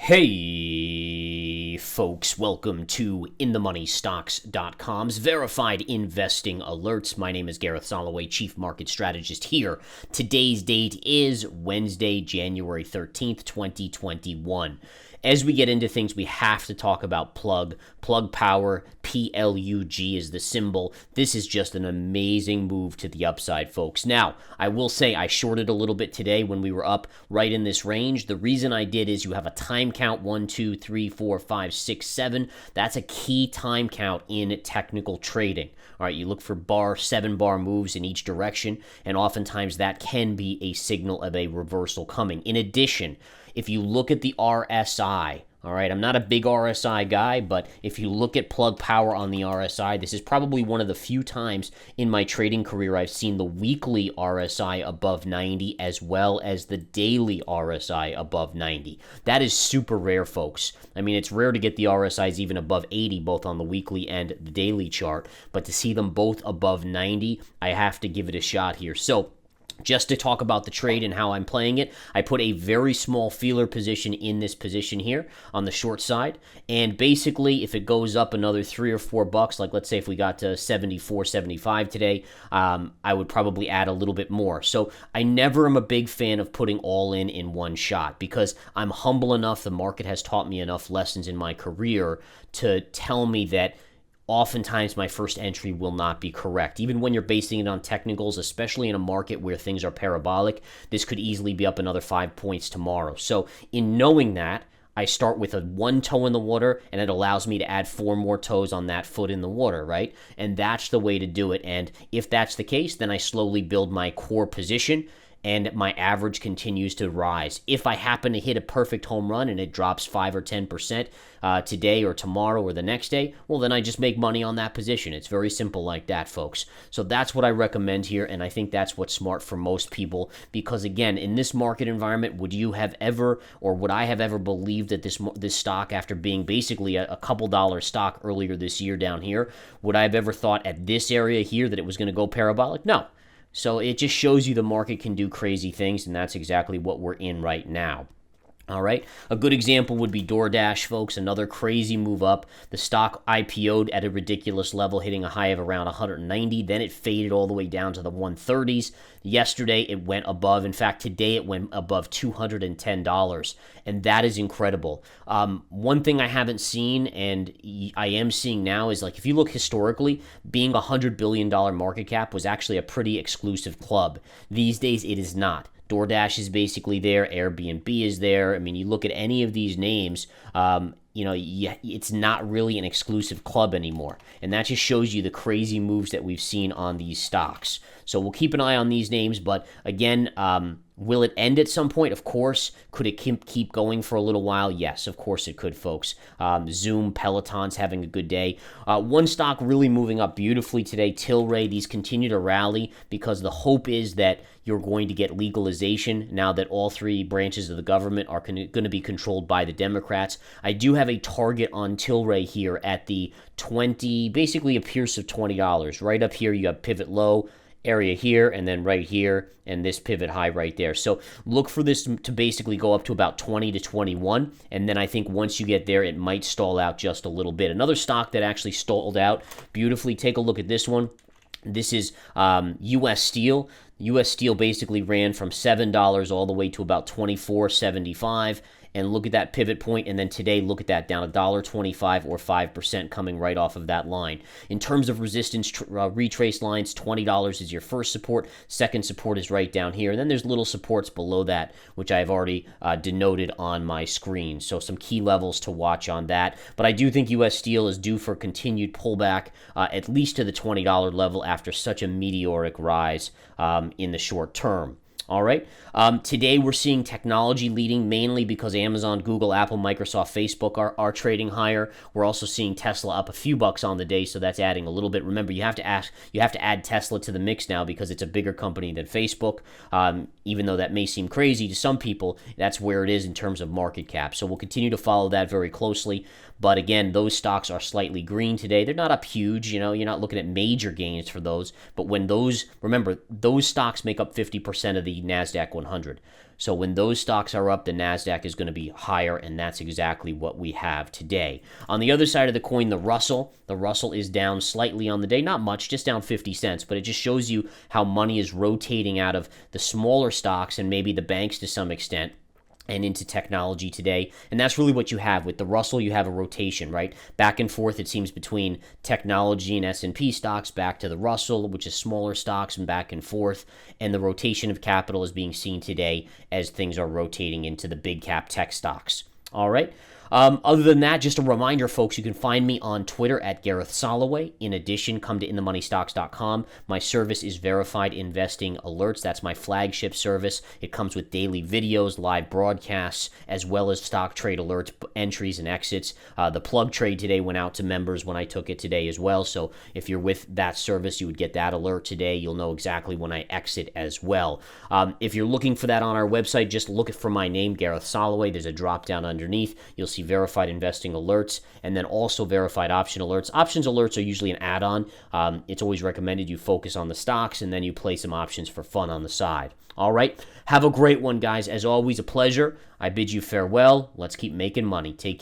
Hey folks, welcome to InTheMoneyStocks.com's verified investing alerts. My name is Gareth Soloway, Chief Market Strategist here. Today's date is Wednesday, January 13th, 2021. As we get into things, we have to talk about Plug Power. PLUG is the symbol. This is just an amazing move to the upside, folks. Now, I will say I shorted a little bit today when we were up right in this range. The reason I did is you have a time count, 1, 2, 3, 4, 5, 6, 7. That's a key time count in technical trading. All right, you look for 7-bar moves in each direction, and oftentimes that can be a signal of a reversal coming. In addition, if you look at the RSI, all right, I'm not a big RSI guy, but if you look at Plug Power on the RSI, this is probably one of the few times in my trading career I've seen the weekly RSI above 90 as well as the daily RSI above 90. That is super rare, folks. I mean, it's rare to get the RSIs even above 80, both on the weekly and the daily chart, but to see them both above 90, I have to give it a shot here. So, just to talk about the trade and how I'm playing it, I put a very small feeler position in this position here on the short side. And basically, if it goes up another $3 or $4, like let's say if we got to 74, 75 today, I would probably add a little bit more. So I never am a big fan of putting all in one shot because I'm humble enough. The market has taught me enough lessons in my career to tell me that oftentimes my first entry will not be correct. Even when you're basing it on technicals, especially in a market where things are parabolic, this could easily be up another 5 points tomorrow. So in knowing that, I start with a 1 toe in the water, and it allows me to add 4 more toes on that foot in the water, right? And that's the way to do it. And if that's the case, then I slowly build my core position, and my average continues to rise. If I happen to hit a perfect home run and it drops 5 or 10% today or tomorrow or the next day, well, then I just make money on that position. It's very simple like that, folks. So that's what I recommend here, and I think that's what's smart for most people because, again, in this market environment, would I have ever believed that this stock, after being basically a couple dollar stock earlier this year down here, would I have ever thought at this area here that it was going to go parabolic? No. So it just shows you the market can do crazy things, and that's exactly what we're in right now. All right, a good example would be Doordash, folks, another crazy move up. The stock IPO'd at a ridiculous level, hitting a high of around 190. Then it faded all the way down to the 130s. Yesterday, it went above. In fact, today it went above $210, and that is incredible. One thing I haven't seen, and I am seeing now, is like if you look historically, being a $100 billion market cap was actually a pretty exclusive club. These days, it is not. Doordash is basically there. Airbnb is there. I mean, you look at any of these names, it's not really an exclusive club anymore. And that just shows you the crazy moves that we've seen on these stocks. So we'll keep an eye on these names. But again, will it end at some point? Of course. Could it keep going for a little while? Yes, of course it could, folks. Zoom, Peloton's having a good day. One stock really moving up beautifully today, Tilray. These continue to rally because the hope is that you're going to get legalization now that all 3 branches of the government are going to be controlled by the Democrats. I do have a target on Tilray here at the 20, basically a pierce of $20. Right up here, you have pivot low area here, and then right here, and this pivot high right there. So look for this to basically go up to about 20 to 21, and then I think once you get there, it might stall out just a little bit. Another stock that actually stalled out beautifully, take a look at this one. This is U.S. Steel. U.S. Steel basically ran from $7 all the way to about $24.75. And look at that pivot point, and then today, look at that, down $1.25 or 5% coming right off of that line. In terms of resistance, retrace lines, $20 is your first support. Second support is right down here. And then there's little supports below that, which I've already denoted on my screen. So some key levels to watch on that. But I do think U.S. Steel is due for continued pullback, at least to the $20 level after such a meteoric rise in the short term. All right. Today we're seeing technology leading mainly because Amazon, Google, Apple, Microsoft, Facebook are trading higher. We're also seeing Tesla up a few bucks on the day, so that's adding a little bit. Remember, you have to add Tesla to the mix now because it's a bigger company than Facebook. Even though that may seem crazy to some people, that's where it is in terms of market cap. So we'll continue to follow that very closely. But again, those stocks are slightly green today. They're not up huge, you're not looking at major gains for those. But when those stocks make up 50% of the NASDAQ 100. So when those stocks are up, the NASDAQ is going to be higher, and that's exactly what we have today. On the other side of the coin, the Russell is down slightly on the day, not much, just down 50 cents, but it just shows you how money is rotating out of the smaller stocks and maybe the banks to some extent and into technology today. And that's really what you have. With the Russell, you have a rotation, right? Back and forth, it seems, between technology and S&P stocks, back to the Russell, which is smaller stocks, and back and forth. And the rotation of capital is being seen today as things are rotating into the big cap tech stocks. All right. Other than that, just a reminder, folks, you can find me on Twitter at Gareth Soloway. In addition, come to InTheMoneyStocks.com. My service is Verified Investing Alerts. That's my flagship service. It comes with daily videos, live broadcasts, as well as stock trade alerts, entries, and exits. The plug trade today went out to members when I took it today as well. So if you're with that service, you would get that alert today. You'll know exactly when I exit as well. If you're looking for that on our website, just look for my name, Gareth Soloway. There's a drop down underneath. You'll see verified investing alerts, and then also verified option alerts. Options alerts are usually an add-on. It's always recommended you focus on the stocks, and then you play some options for fun on the side. All right. Have a great one, guys. As always, a pleasure. I bid you farewell. Let's keep making money. Take care.